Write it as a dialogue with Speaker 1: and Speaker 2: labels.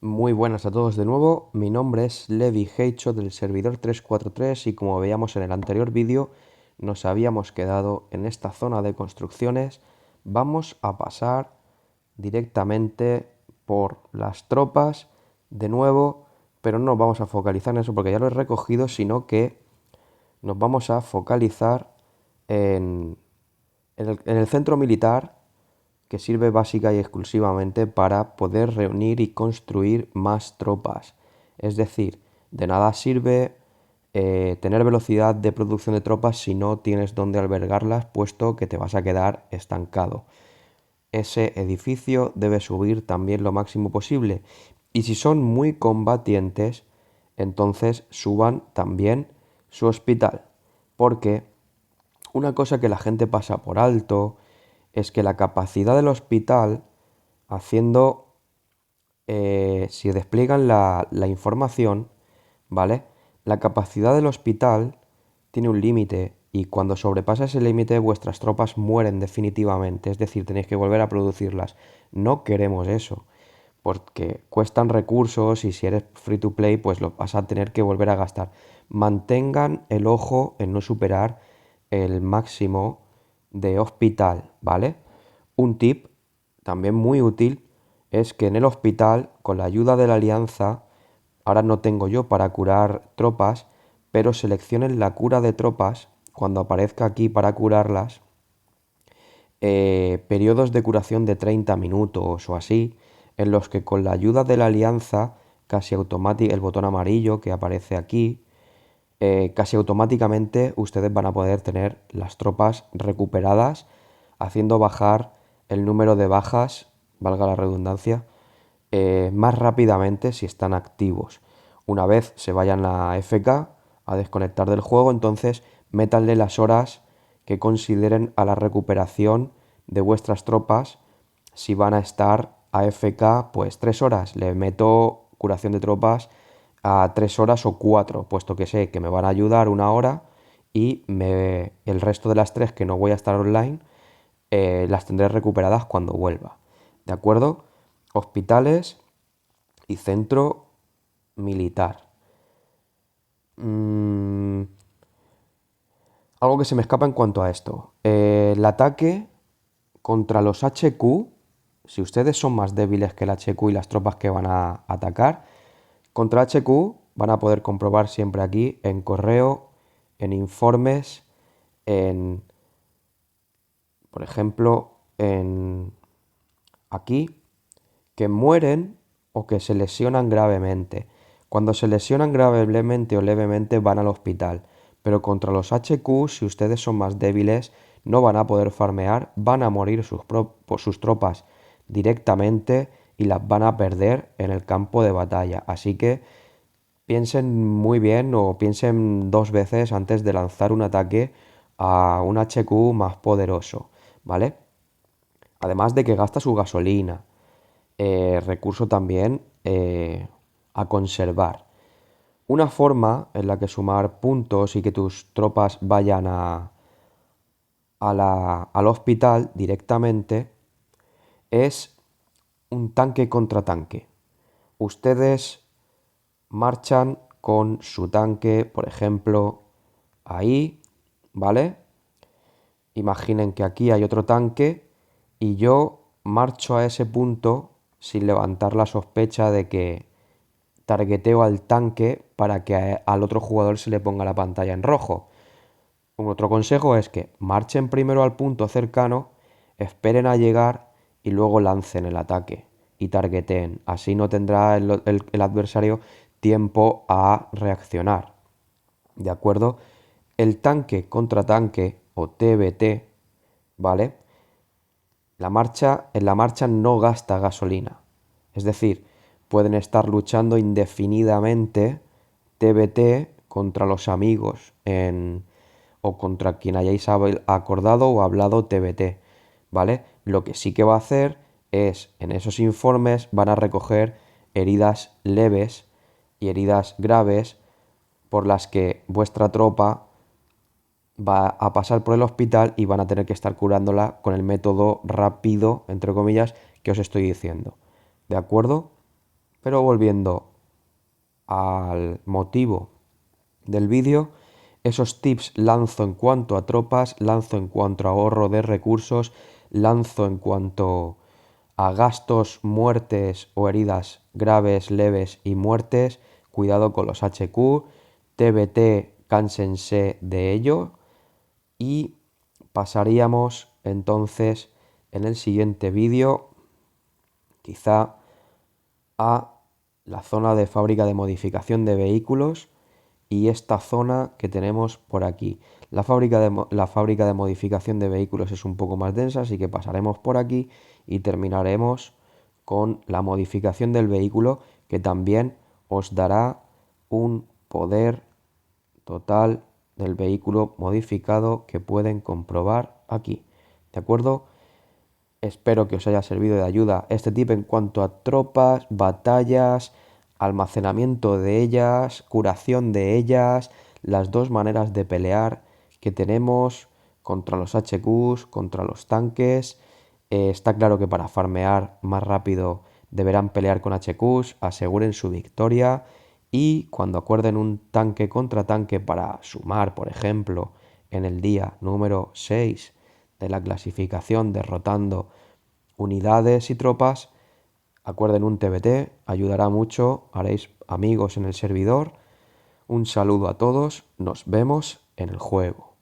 Speaker 1: Muy buenas a todos de nuevo, mi nombre es Levi Heicho del servidor 343 y como veíamos en el anterior vídeo nos habíamos quedado en esta zona de construcciones. Vamos a pasar directamente por las tropas de nuevo, pero no nos vamos a focalizar en eso porque ya lo he recogido, sino que nos vamos a focalizar en, en el centro militar, que sirve básica y exclusivamente para poder reunir y construir más tropas. Es decir, de nada sirve tener velocidad de producción de tropas si no tienes dónde albergarlas, puesto que te vas a quedar estancado. Ese edificio debe subir también lo máximo posible. Y si son muy combatientes, entonces suban también su hospital. Porque una cosa que la gente pasa por alto es que la capacidad del hospital, haciendo, si despliegan la información, ¿vale? La capacidad del hospital tiene un límite y cuando sobrepasa ese límite vuestras tropas mueren definitivamente, es decir, tenéis que volver a producirlas. No queremos eso, porque cuestan recursos y si eres free to play pues lo vas a tener que volver a gastar. Mantengan el ojo en no superar el máximo de hospital, ¿vale? Un tip también muy útil es que en el hospital, con la ayuda de la alianza, ahora no tengo yo para curar tropas, pero seleccionen la cura de tropas cuando aparezca aquí para curarlas, periodos de curación de 30 minutos o así, en los que con la ayuda de la alianza, casi automáticamente, el botón amarillo que aparece aquí, casi automáticamente ustedes van a poder tener las tropas recuperadas, haciendo bajar el número de bajas, valga la redundancia, más rápidamente si están activos. Una vez se vayan a FK, a desconectar del juego, entonces métanle las horas que consideren a la recuperación de vuestras tropas. Si van a estar AFK, pues 3 horas, le meto curación de tropas a 3 horas o 4, puesto que sé que me van a ayudar 1 hora y el resto de las 3 que no voy a estar online las tendré recuperadas cuando vuelva. ¿De acuerdo? Hospitales y centro militar. Mm, algo que se me escapa en cuanto a esto. El ataque contra los HQ, si ustedes son más débiles que el HQ y las tropas que van a atacar, contra HQ van a poder comprobar siempre aquí en correo, en informes, en, por ejemplo, en aquí, que mueren o que se lesionan gravemente. Cuando se lesionan gravemente o levemente van al hospital, pero contra los HQ, si ustedes son más débiles, no van a poder farmear, van a morir sus tropas directamente y las van a perder en el campo de batalla. Así que piensen muy bien o piensen 2 veces antes de lanzar un ataque a un HQ más poderoso, ¿vale? Además de que gasta su gasolina, recurso también a conservar. Una forma en la que sumar puntos y que tus tropas vayan al hospital directamente es un tanque contra tanque. Ustedes marchan con su tanque, por ejemplo, ahí, ¿vale? Imaginen que aquí hay otro tanque y yo marcho a ese punto sin levantar la sospecha de que targeteo al tanque para que al otro jugador se le ponga la pantalla en rojo. Un otro consejo es que marchen primero al punto cercano, esperen a llegar y luego lancen el ataque y targeteen. Así no tendrá el adversario tiempo a reaccionar. ¿De acuerdo? El tanque contra tanque o TBT, ¿vale? En la marcha no gasta gasolina. Es decir, pueden estar luchando indefinidamente TBT contra los amigos o contra quien hayáis acordado o hablado TBT, ¿vale? Lo que sí que va a hacer es, en esos informes van a recoger heridas leves y heridas graves por las que vuestra tropa va a pasar por el hospital y van a tener que estar curándola con el método rápido, entre comillas, que os estoy diciendo. ¿De acuerdo? Pero volviendo al motivo del vídeo, esos tips lanzo en cuanto a tropas, lanzo en cuanto a ahorro de recursos, lanzo en cuanto a gastos, muertes o heridas graves, leves y muertes. Cuidado con los HQ, TBT, cánsense de ello. Y pasaríamos entonces en el siguiente vídeo quizá a la zona de fábrica de modificación de vehículos y esta zona que tenemos por aquí. La fábrica de modificación de vehículos es un poco más densa, así que pasaremos por aquí y terminaremos con la modificación del vehículo, que también os dará un poder total del vehículo modificado que pueden comprobar aquí. ¿De acuerdo? Espero que os haya servido de ayuda este tip en cuanto a tropas, batallas, almacenamiento de ellas, curación de ellas, las dos maneras de pelear que tenemos contra los HQs, contra los tanques. Está claro que para farmear más rápido deberán pelear con HQs, aseguren su victoria y cuando acuerden un tanque contra tanque para sumar, por ejemplo, en el día número 6 de la clasificación derrotando unidades y tropas, acuerden un TBT, ayudará mucho, haréis amigos en el servidor. Un saludo a todos, nos vemos en el juego.